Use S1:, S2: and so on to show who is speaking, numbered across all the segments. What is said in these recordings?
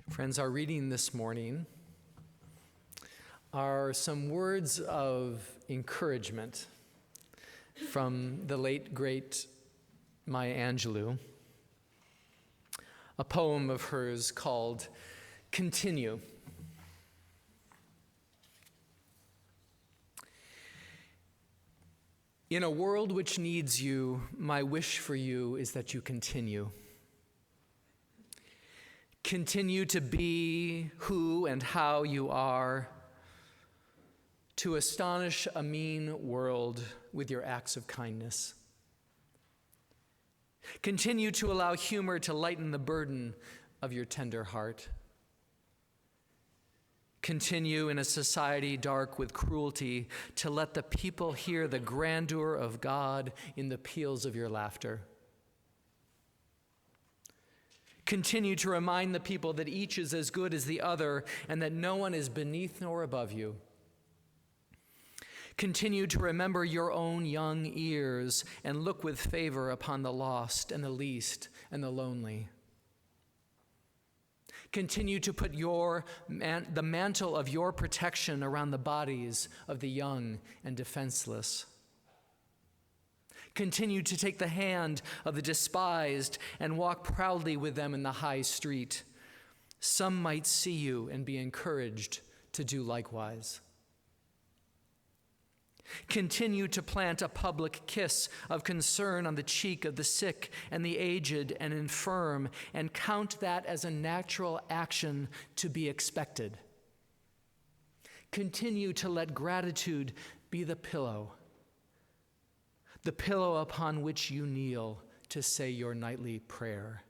S1: Friends, our reading this morning are some words of encouragement from the late, great Maya Angelou, a poem of hers called Continue. In a world which needs you, my wish for you is that you continue. Continue to be who and how you are, to astonish a mean world with your acts of kindness. Continue to allow humor to lighten the burden of your tender heart. Continue in a society dark with cruelty to let the people hear the grandeur of God in the peals of your laughter. Continue to remind the people that each is as good as the other and that no one is beneath nor above you. Continue to remember your own young ears and look with favor upon the lost and the least and the lonely. Continue to put the mantle of your protection around the bodies of the young and defenseless. Continue to take the hand of the despised and walk proudly with them in the high street. Some might see you and be encouraged to do likewise. Continue to plant a public kiss of concern on the cheek of the sick and the aged and infirm, and count that as a natural action to be expected. Continue to let gratitude be the pillow upon which you kneel to say your nightly prayer.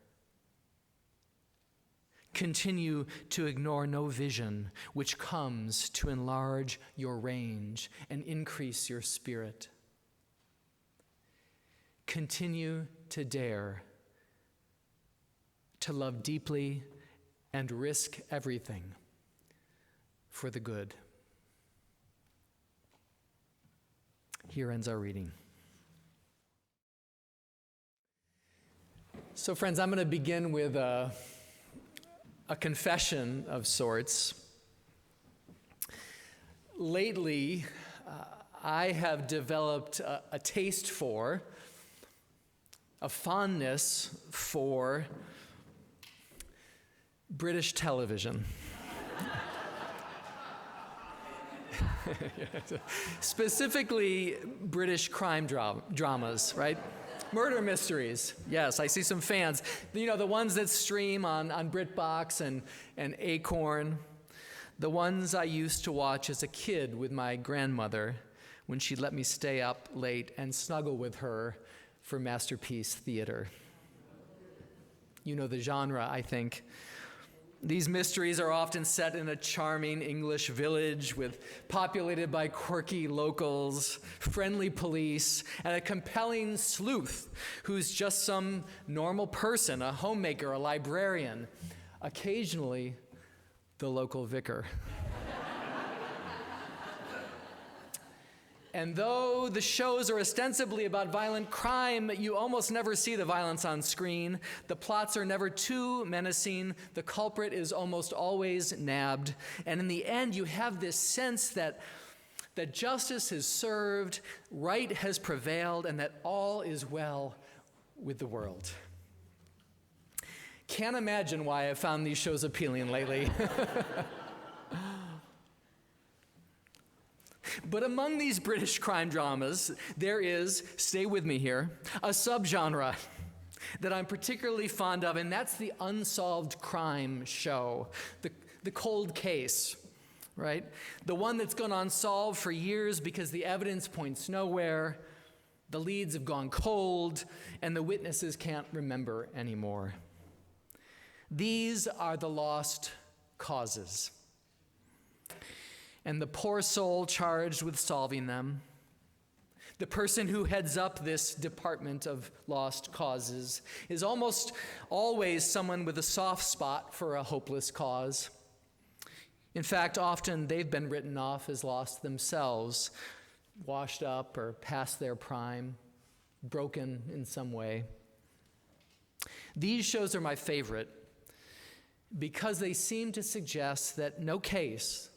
S1: Continue to ignore no vision which comes to enlarge your range and increase your spirit. Continue to dare to love deeply and risk everything for the good. Here ends our reading. So friends, I'm going to begin with a confession of sorts. Lately, I have developed a taste for, a fondness for British television. Specifically, British crime dramas, right? Murder mysteries. Yes, I see some fans. You know, the ones that stream on BritBox and Acorn. The ones I used to watch as a kid with my grandmother when she let me stay up late and snuggle with her for Masterpiece Theater. You know the genre, I think. These mysteries are often set in a charming English village populated by quirky locals, friendly police, and a compelling sleuth who's just some normal person, a homemaker, a librarian, occasionally the local vicar. And though the shows are ostensibly about violent crime, you almost never see the violence on screen. The plots are never too menacing. The culprit is almost always nabbed. And in the end, you have this sense that justice is served, right has prevailed, and that all is well with the world. Can't imagine why I've found these shows appealing lately. But among these British crime dramas, there is, stay with me here, a subgenre that I'm particularly fond of, and that's the unsolved crime show, the cold case, right? The one that's gone unsolved for years because the evidence points nowhere, the leads have gone cold, and the witnesses can't remember anymore. These are the lost causes. And the poor soul charged with solving them, the person who heads up this department of lost causes, is almost always someone with a soft spot for a hopeless cause. In fact, often they've been written off as lost themselves, washed up or past their prime, broken in some way. These shows are my favorite because they seem to suggest that no case,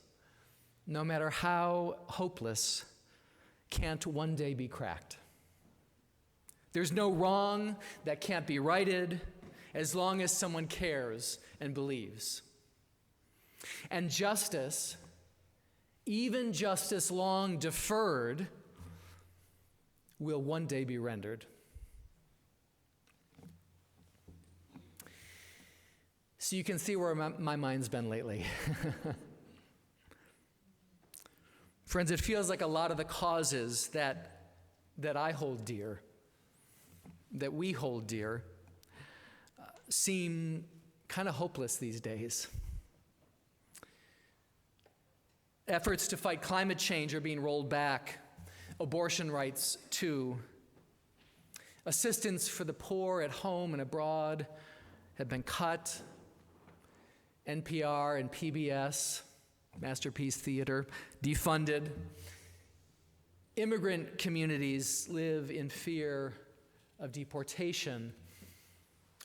S1: no matter how hopeless, can't one day be cracked. There's no wrong that can't be righted as long as someone cares and believes. And justice, even justice long deferred, will one day be rendered. So you can see where my mind's been lately. Friends, it feels like a lot of the causes that I hold dear, that we hold dear, seem kind of hopeless these days. Efforts to fight climate change are being rolled back, abortion rights too. Assistance for the poor at home and abroad have been cut. NPR and PBS, Masterpiece Theater, defunded. Immigrant communities live in fear of deportation.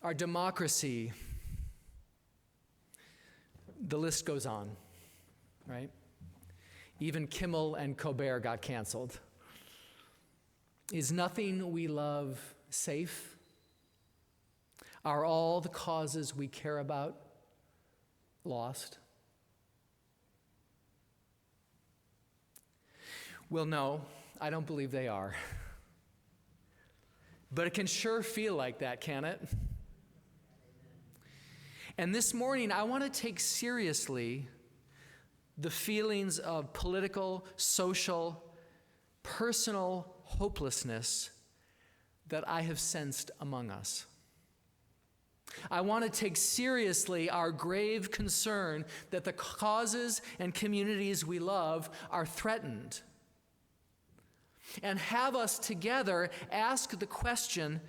S1: Our democracy, the list goes on, right? Even Kimmel and Colbert got canceled. Is nothing we love safe? Are all the causes we care about lost? Well, no, I don't believe they are. But it can sure feel like that, can it? And this morning, I want to take seriously the feelings of political, social, personal hopelessness that I have sensed among us. I want to take seriously our grave concern that the causes and communities we love are threatened, and have us together ask the question,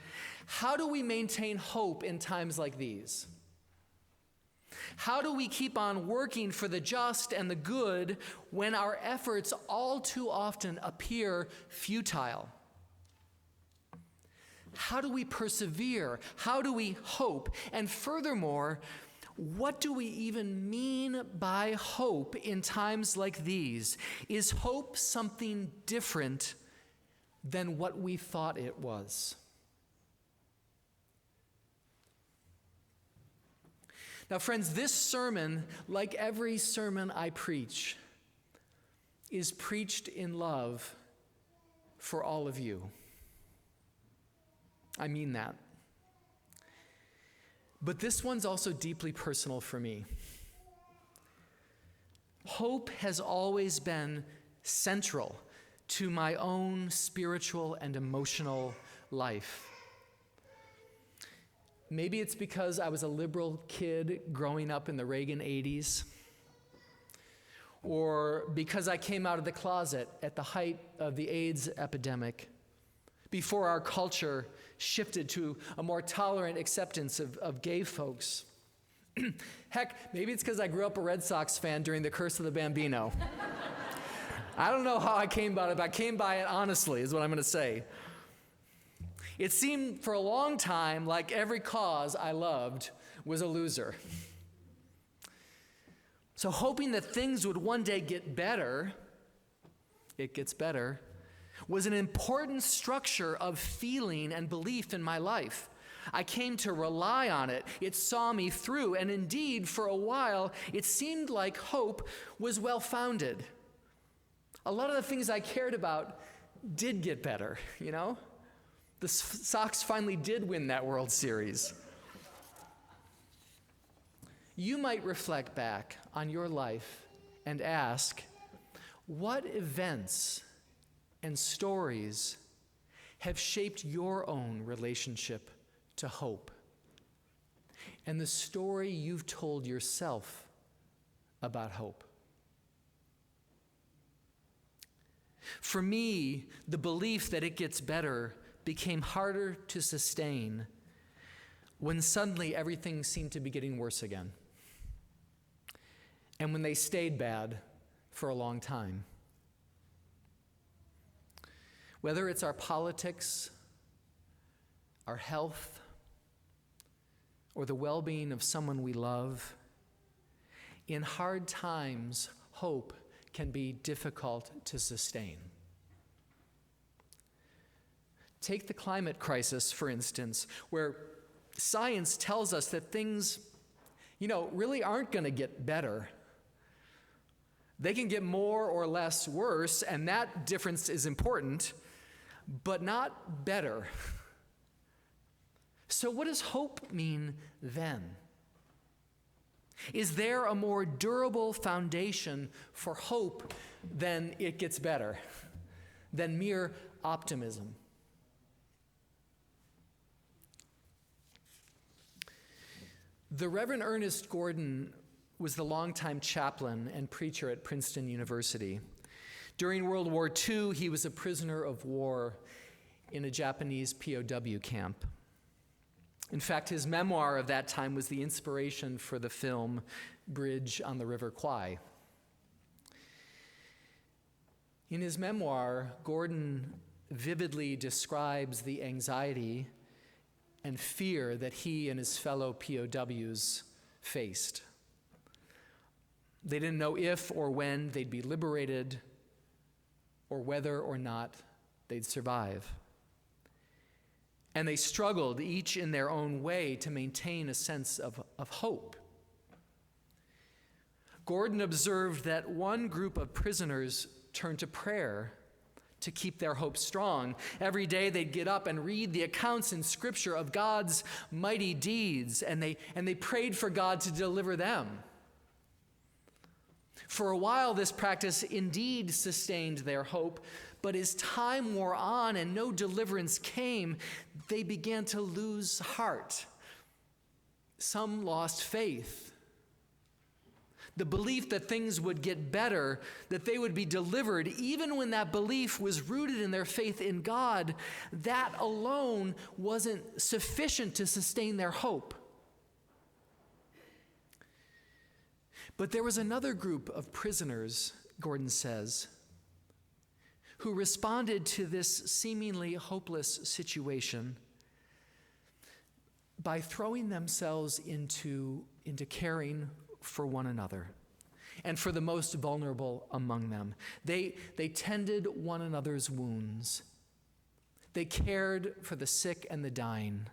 S1: how do we maintain hope in times like these? How do we keep on working for the just and the good when our efforts all too often appear futile? How do we persevere? How do we hope? And furthermore, what do we even mean by hope in times like these? Is hope something different than what we thought it was? Now, friends, this sermon, like every sermon I preach, is preached in love for all of you. I mean that. But this one's also deeply personal for me. Hope has always been central to my own spiritual and emotional life. Maybe it's because I was a liberal kid growing up in the Reagan 80s, or because I came out of the closet at the height of the AIDS epidemic, before our culture shifted to a more tolerant acceptance of gay folks. Heck, maybe it's because I grew up a Red Sox fan during the Curse of the Bambino. I don't know how I came by it, but I came by it honestly, is what I'm going to say. It seemed for a long time like every cause I loved was a loser. So hoping that things would one day get better, it gets better, was an important structure of feeling and belief in my life. I came to rely on it. It saw me through, and indeed, for a while, it seemed like hope was well-founded. A lot of the things I cared about did get better, you know? The Sox finally did win that World Series. You might reflect back on your life and ask, what events and stories have shaped your own relationship to hope, and the story you've told yourself about hope? For me, the belief that it gets better became harder to sustain when suddenly everything seemed to be getting worse again, and when they stayed bad for a long time. Whether it's our politics, our health, or the well-being of someone we love, In hard times, hope can be difficult to sustain. Take the climate crisis, for instance, where science tells us that things, really aren't going to get better. They can get more or less worse, and that difference is important, but not better. So what does hope mean then? Is there a more durable foundation for hope than it gets better, than mere optimism? The Reverend Ernest Gordon was the longtime chaplain and preacher at Princeton University. During World War II, he was a prisoner of war in a Japanese POW camp. In fact, his memoir of that time was the inspiration for the film Bridge on the River Kwai. In his memoir, Gordon vividly describes the anxiety and fear that he and his fellow POWs faced. They didn't know if or when they'd be liberated or whether or not they'd survive. And they struggled, each in their own way, to maintain a sense of hope. Gordon observed that one group of prisoners turned to prayer to keep their hope strong. Every day they'd get up and read the accounts in Scripture of God's mighty deeds, and they prayed for God to deliver them. For a while, this practice indeed sustained their hope, but as time wore on and no deliverance came, they began to lose heart. Some lost faith. The belief that things would get better, that they would be delivered, even when that belief was rooted in their faith in God, that alone wasn't sufficient to sustain their hope. But there was another group of prisoners, Gordon says, who responded to this seemingly hopeless situation by throwing themselves into caring for one another and for the most vulnerable among them. They tended one another's wounds. They cared for the sick and the dying.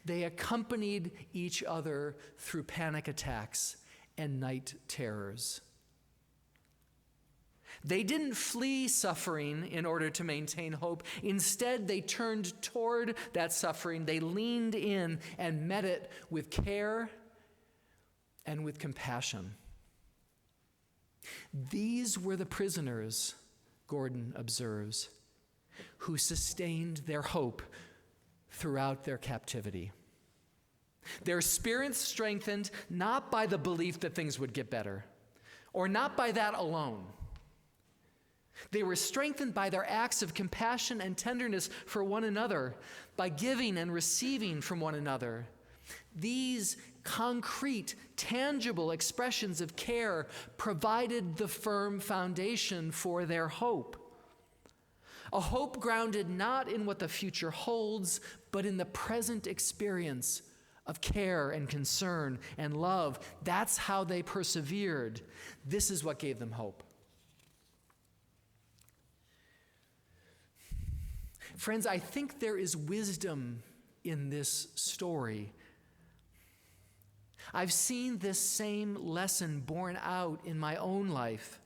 S1: They accompanied each other through panic attacks and night terrors. They didn't flee suffering in order to maintain hope. Instead, they turned toward that suffering. They leaned in and met it with care and with compassion. These were the prisoners, Gordon observes, who sustained their hope throughout their captivity. Their spirits strengthened not by the belief that things would get better, or not by that alone. They were strengthened by their acts of compassion and tenderness for one another, by giving and receiving from one another. These concrete, tangible expressions of care provided the firm foundation for their hope. A hope grounded not in what the future holds, but in the present experience of care and concern and love. That's how they persevered. This is what gave them hope. Friends, I think there is wisdom in this story. I've seen this same lesson borne out in my own life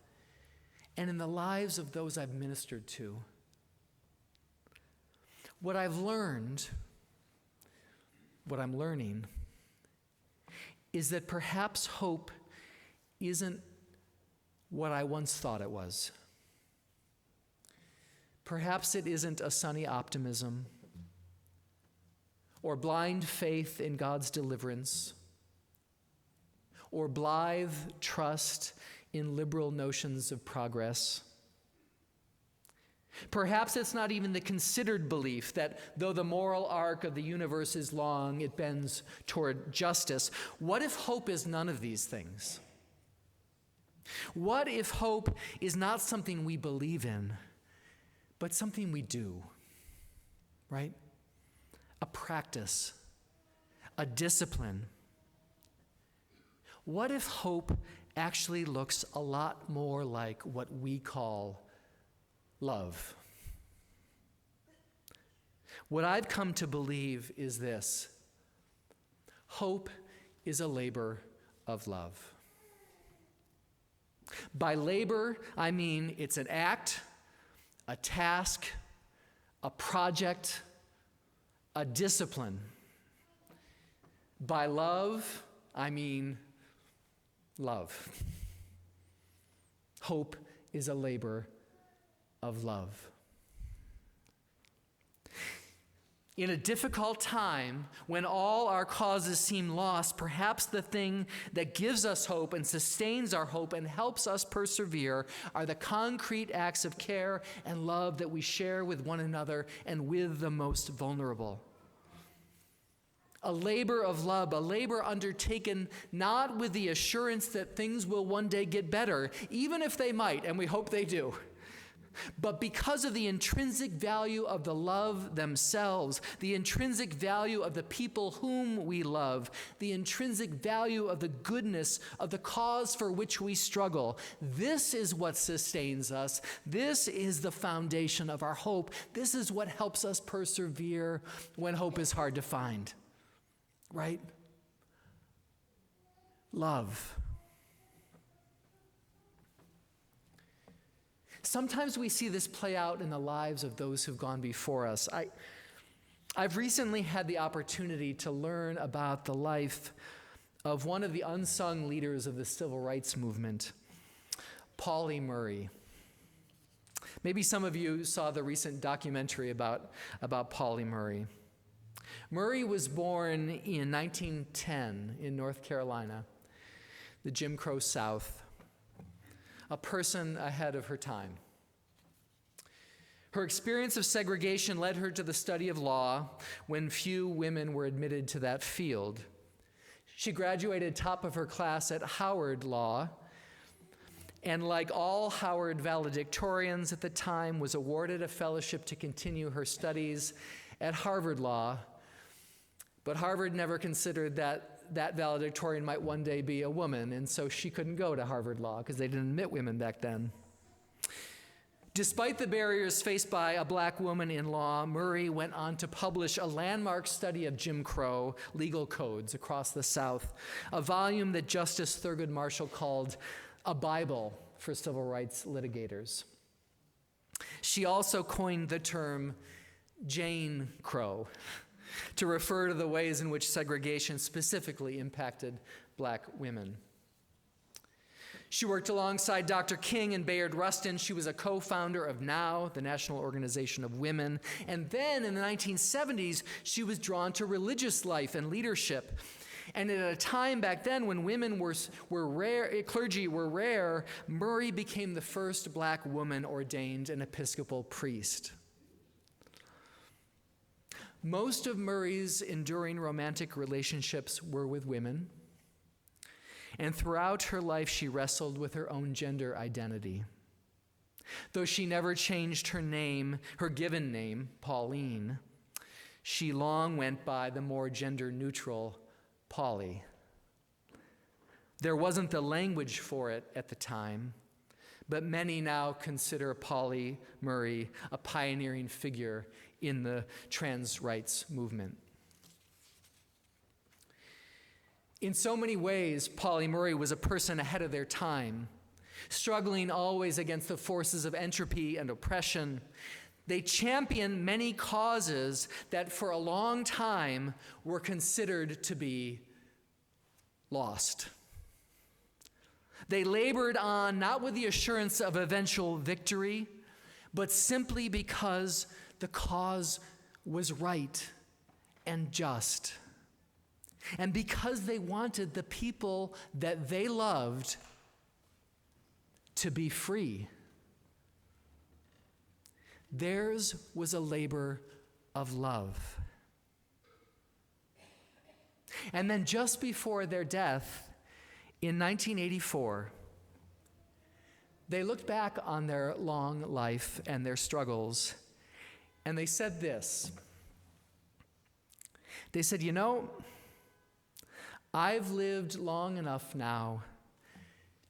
S1: and in the lives of those I've ministered to. What I've learned, what I'm learning, is that perhaps hope isn't what I once thought it was. Perhaps it isn't a sunny optimism or blind faith in God's deliverance or blithe trust in liberal notions of progress. Perhaps it's not even the considered belief that though the moral arc of the universe is long, it bends toward justice. What if hope is none of these things? What if hope is not something we believe in, but something we do, right? A practice, a discipline. what if hope actually looks a lot more like what we call love? What I've come to believe is this: hope is a labor of love. By labor, I mean it's an act, a task, a project, a discipline. By love, I mean love. Hope is a labor of love. In a difficult time, when all our causes seem lost, perhaps the thing that gives us hope and sustains our hope and helps us persevere are the concrete acts of care and love that we share with one another and with the most vulnerable. A labor of love, a labor undertaken not with the assurance that things will one day get better, even if they might, and we hope they do, but because of the intrinsic value of the love themselves, the intrinsic value of the people whom we love, the intrinsic value of the goodness of the cause for which we struggle. This is what sustains us. This is the foundation of our hope. This is what helps us persevere when hope is hard to find. Right? Love. Sometimes we see this play out in the lives of those who've gone before us. I've recently had the opportunity to learn about the life of one of the unsung leaders of the civil rights movement, Pauli Murray. Maybe some of you saw the recent documentary about Pauli Murray. Murray was born in 1910 in North Carolina, the Jim Crow South, a person ahead of her time. Her experience of segregation led her to the study of law when few women were admitted to that field. She graduated top of her class at Howard Law, and like all Howard valedictorians at the time, was awarded a fellowship to continue her studies at Harvard Law. But Harvard never considered that valedictorian might one day be a woman, and so she couldn't go to Harvard Law because they didn't admit women back then. Despite the barriers faced by a black woman in law, Murray went on to publish a landmark study of Jim Crow legal codes across the South, a volume that Justice Thurgood Marshall called a Bible for civil rights litigators. She also coined the term Jane Crow to refer to the ways in which segregation specifically impacted black women. She worked alongside Dr. King and Bayard Rustin. She was a co-founder of NOW, the National Organization of Women. And then in the 1970s, she was drawn to religious life and leadership. And at a time back then when women were rare, clergy were rare, Murray became the first black woman ordained an Episcopal priest. Most of Murray's enduring romantic relationships were with women, and throughout her life she wrestled with her own gender identity. Though she never changed her name, her given name, Pauline, she long went by the more gender-neutral Pauli. There wasn't the language for it at the time, but many now consider Pauli Murray a pioneering figure in the trans rights movement. In so many ways, Pauli Murray was a person ahead of their time, struggling always against the forces of entropy and oppression. They championed many causes that for a long time were considered to be lost. They labored on not with the assurance of eventual victory, but simply because the cause was right and just. And because they wanted the people that they loved to be free. Theirs was a labor of love. And then just before their death, in 1984, they looked back on their long life and their struggles, and they said this. They said, I've lived long enough now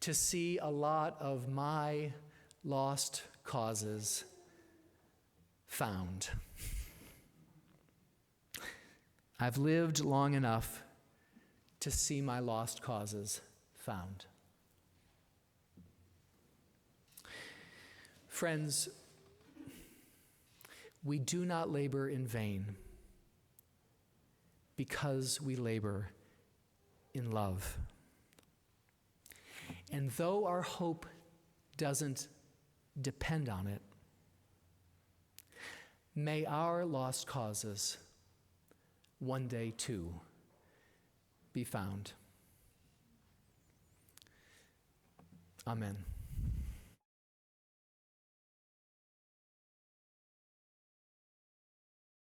S1: to see a lot of my lost causes found. I've lived long enough to see my lost causes found. Friends, we do not labor in vain because we labor in love. And though our hope doesn't depend on it, may our lost causes one day too be found. Amen.